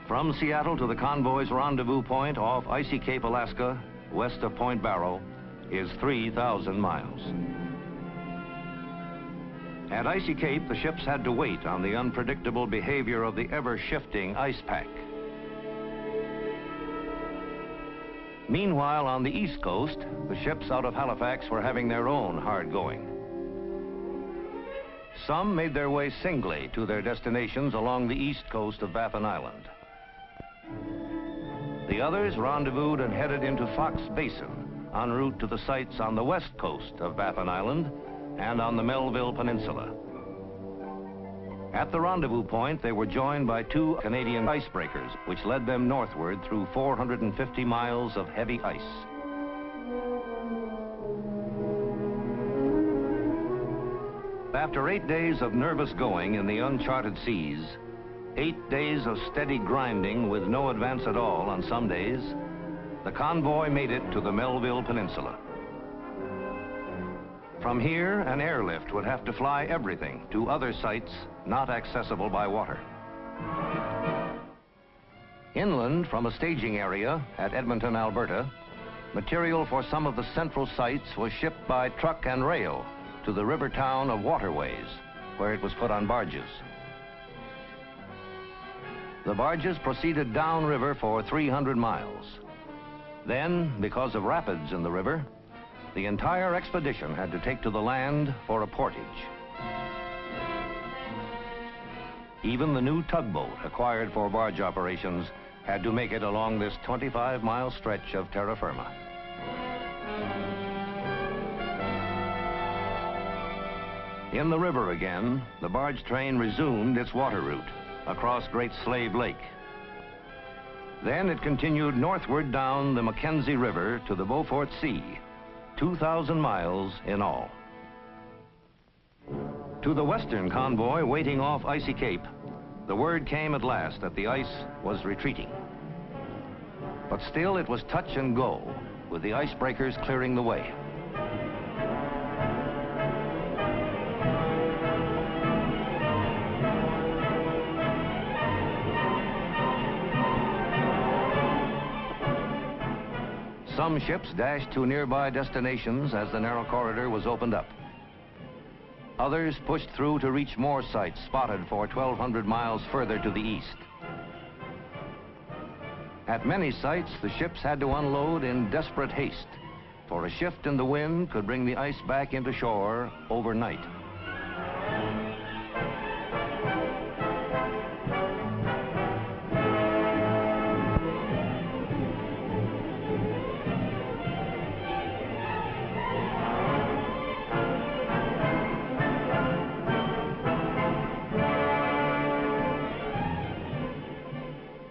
From Seattle to the convoy's rendezvous point off Icy Cape, Alaska, west of Point Barrow, is 3,000 miles. At Icy Cape, the ships had to wait on the unpredictable behavior of the ever-shifting ice pack. Meanwhile, on the East Coast, the ships out of Halifax were having their own hard going. Some made their way singly to their destinations along the east coast of Baffin Island. The others rendezvoused and headed into Fox Basin, en route to the sites on the west coast of Baffin Island and on the Melville Peninsula. At the rendezvous point, they were joined by 2 Canadian icebreakers, which led them northward through 450 miles of heavy ice. After 8 days of nervous going in the uncharted seas, 8 days of steady grinding with no advance at all on some days, the convoy made it to the Melville Peninsula. From here, an airlift would have to fly everything to other sites not accessible by water. Inland from a staging area at Edmonton, Alberta, material for some of the central sites was shipped by truck and rail to the river town of Waterways, where it was put on barges. The barges proceeded downriver for 300 miles. Then, because of rapids in the river, the entire expedition had to take to the land for a portage. Even the new tugboat acquired for barge operations had to make it along this 25-mile stretch of terra firma. In the river again, the barge train resumed its water route across Great Slave Lake. Then it continued northward down the Mackenzie River to the Beaufort Sea, 2,000 miles in all. To the western convoy waiting off Icy Cape, the word came at last that the ice was retreating. But still it was touch and go, with the icebreakers clearing the way. Some ships dashed to nearby destinations as the narrow corridor was opened up. Others pushed through to reach more sites spotted for 1,200 miles further to the east. At many sites, the ships had to unload in desperate haste, for a shift in the wind could bring the ice back into shore overnight.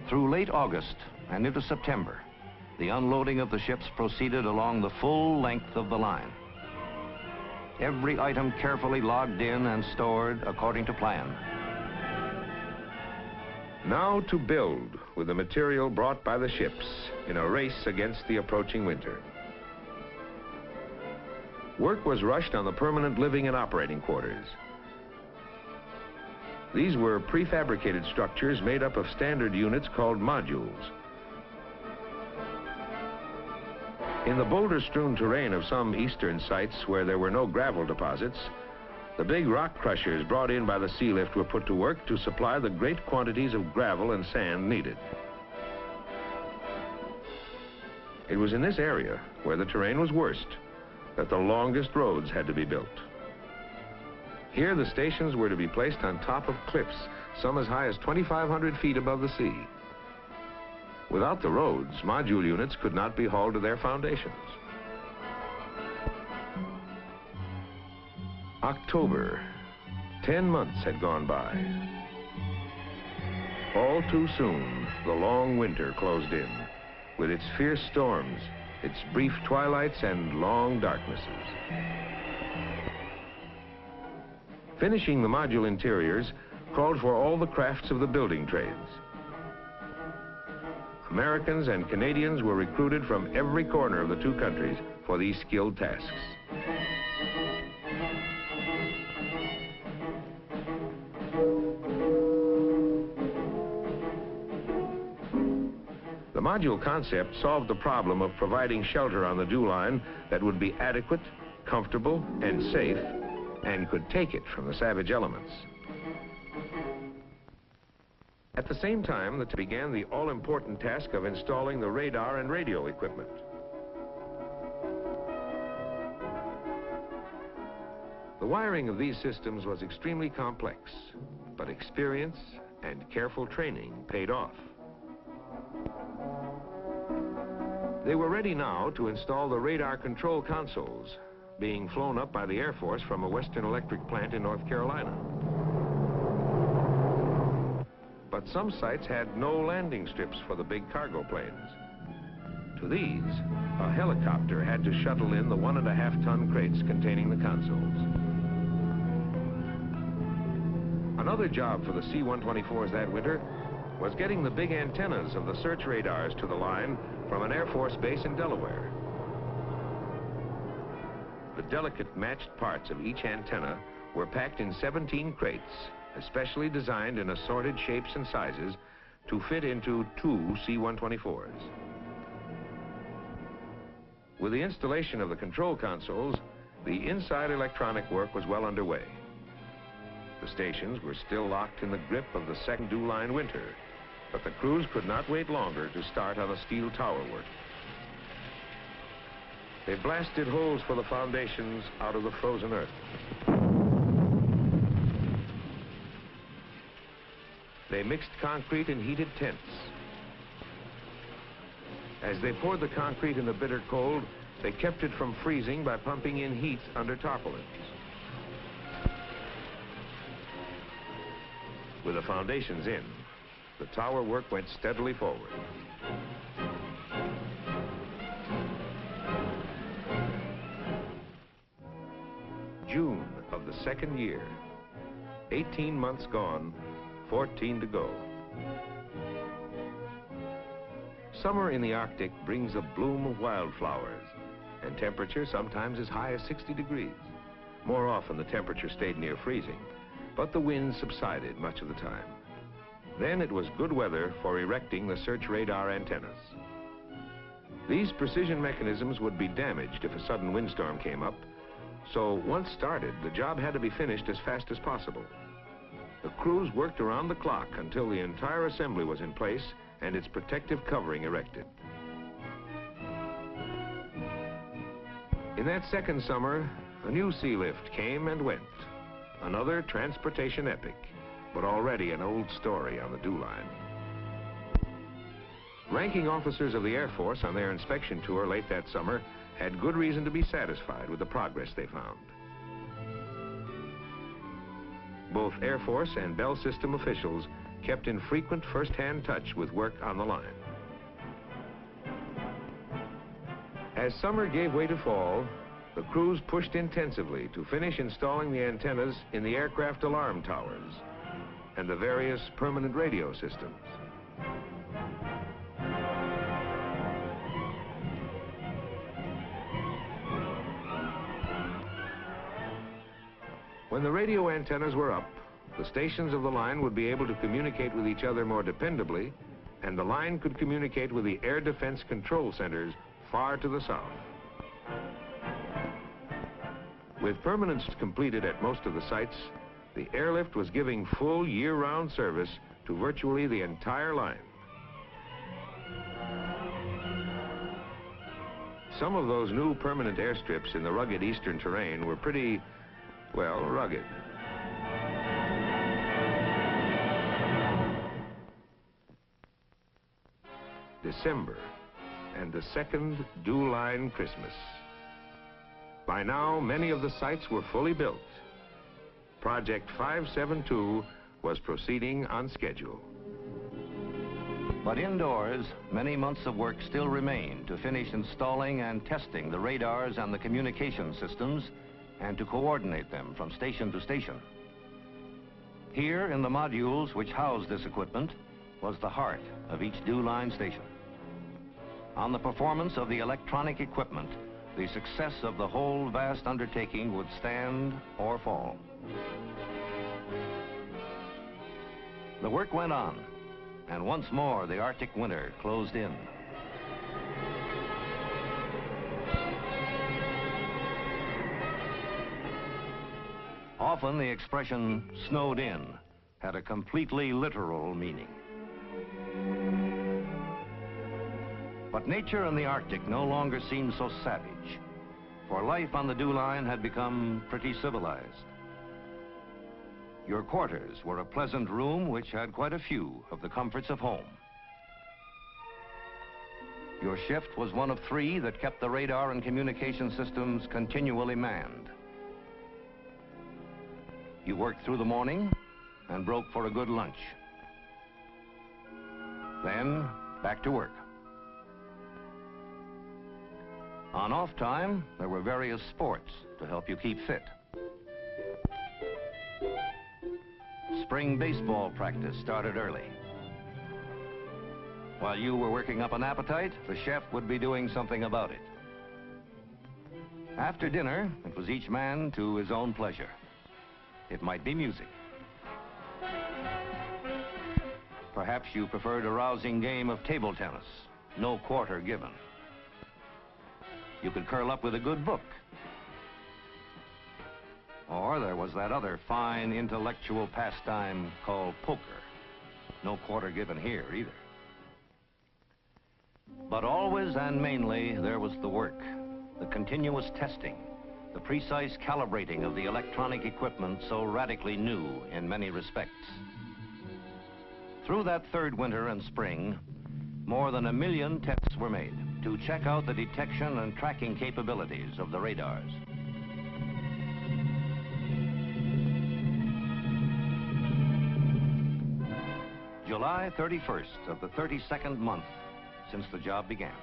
Through late August and into September, the unloading of the ships proceeded along the full length of the line. Every item carefully logged in and stored according to plan. Now to build with the material brought by the ships in a race against the approaching winter. Work was rushed on the permanent living and operating quarters. These were prefabricated structures made up of standard units called modules. In the boulder-strewn terrain of some eastern sites where there were no gravel deposits, the big rock crushers brought in by the sea lift were put to work to supply the great quantities of gravel and sand needed. It was in this area, where the terrain was worst, that the longest roads had to be built. Here, the stations were to be placed on top of cliffs, some as high as 2,500 feet above the sea. Without the roads, module units could not be hauled to their foundations. October. 10 months had gone by. All too soon, the long winter closed in, with its fierce storms, its brief twilights and long darknesses. Finishing the module interiors called for all the crafts of the building trades. Americans and Canadians were recruited from every corner of the two countries for these skilled tasks. module concept solved the problem of providing shelter on the dew line that would be adequate, comfortable, and safe, and could take it from the savage elements. At the same time, began the all-important task of installing the radar and radio equipment. The wiring of these systems was extremely complex, but experience and careful training paid off. They were ready now to install the radar control consoles, being flown up by the Air Force from a Western Electric plant in North Carolina. But some sites had no landing strips for the big cargo planes. To these, a helicopter had to shuttle in the 1.5-ton crates containing the consoles. Another job for the C-124s that winter was getting the big antennas of the search radars to the line from an Air Force base in Delaware. The delicate matched parts of each antenna were packed in 17 crates, especially designed in assorted shapes and sizes to fit into 2 C-124s. With the installation of the control consoles, the inside electronic work was well underway. The stations were still locked in the grip of the second dew line winter, but the crews could not wait longer to start on the steel tower work. They blasted holes for the foundations out of the frozen earth. They mixed concrete in heated tents. As they poured the concrete in the bitter cold, they kept it from freezing by pumping in heat under tarpaulins. With the foundations in, the tower work went steadily forward. June of the second year. 18 months gone, 14 to go. Summer in the Arctic brings a bloom of wildflowers, and temperature sometimes as high as 60 degrees. More often the temperature stayed near freezing, but the wind subsided much of the time. Then it was good weather for erecting the search radar antennas. These precision mechanisms would be damaged if a sudden windstorm came up, so once started, the job had to be finished as fast as possible. The crews worked around the clock until the entire assembly was in place and its protective covering erected. In that second summer, a new sea lift came and went. Another transportation epic, but already an old story on the dew line. Ranking officers of the Air Force on their inspection tour late that summer had good reason to be satisfied with the progress they found. Both Air Force and Bell System officials kept in frequent first-hand touch with work on the line. As summer gave way to fall, the crews pushed intensively to finish installing the antennas in the aircraft alarm towers and the various permanent radio systems. When the radio antennas were up, the stations of the line would be able to communicate with each other more dependably, and the line could communicate with the air defense control centers far to the south. With permanence completed at most of the sites, the airlift was giving full year-round service to virtually the entire line. Some of those new permanent airstrips in the rugged eastern terrain were pretty, well, rugged. December, and the second dew line Christmas. By now, many of the sites were fully built. Project 572 was proceeding on schedule. But indoors, many months of work still remained to finish installing and testing the radars and the communication systems, and to coordinate them from station to station. Here, in the modules which housed this equipment, was the heart of each dew line station. On the performance of the electronic equipment, the success of the whole vast undertaking would stand or fall. The work went on, and once more the Arctic winter closed in. Often the expression snowed in had a completely literal meaning. But nature in the Arctic no longer seemed so savage, for life on the DEW Line had become pretty civilized. Your quarters were a pleasant room which had quite a few of the comforts of home. Your shift was one of 3 that kept the radar and communication systems continually manned. You worked through the morning and broke for a good lunch. Then, back to work. On off time, there were various sports to help you keep fit. Spring baseball practice started early. While you were working up an appetite, the chef would be doing something about it. After dinner, it was each man to his own pleasure. It might be music. Perhaps you preferred a rousing game of table tennis, no quarter given. You could curl up with a good book. Or there was that other fine intellectual pastime called poker. No quarter given here either. But always and mainly there was the work, the continuous testing, the precise calibrating of the electronic equipment so radically new in many respects. Through that 3rd winter and spring, more than 1 million tests were made to check out the detection and tracking capabilities of the radars. July 31st of the 32nd month since the job began.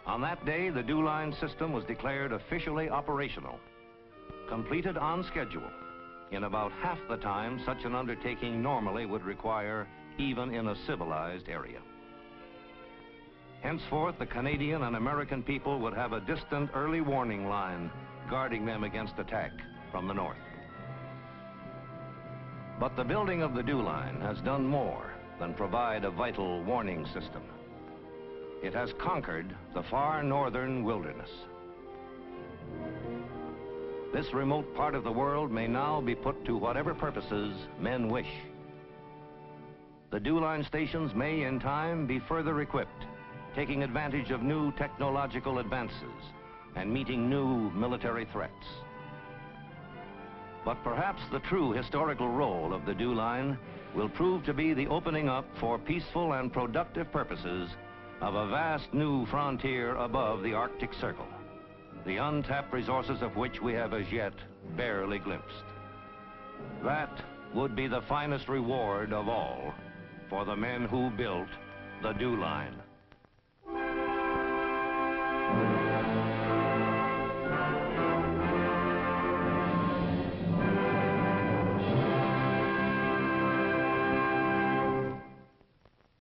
On that day, the DEW Line system was declared officially operational, completed on schedule, in about half the time such an undertaking normally would require, even in a civilized area. Henceforth, the Canadian and American people would have a distant early warning line guarding them against attack from the north. But the building of the DEW Line has done more than provide a vital warning system. It has conquered the far northern wilderness. This remote part of the world may now be put to whatever purposes men wish. The DEW Line stations may in time be further equipped, taking advantage of new technological advances and meeting new military threats. But perhaps the true historical role of the DEW Line will prove to be the opening up for peaceful and productive purposes of a vast new frontier above the Arctic Circle, the untapped resources of which we have as yet barely glimpsed. That would be the finest reward of all for the men who built the DEW Line.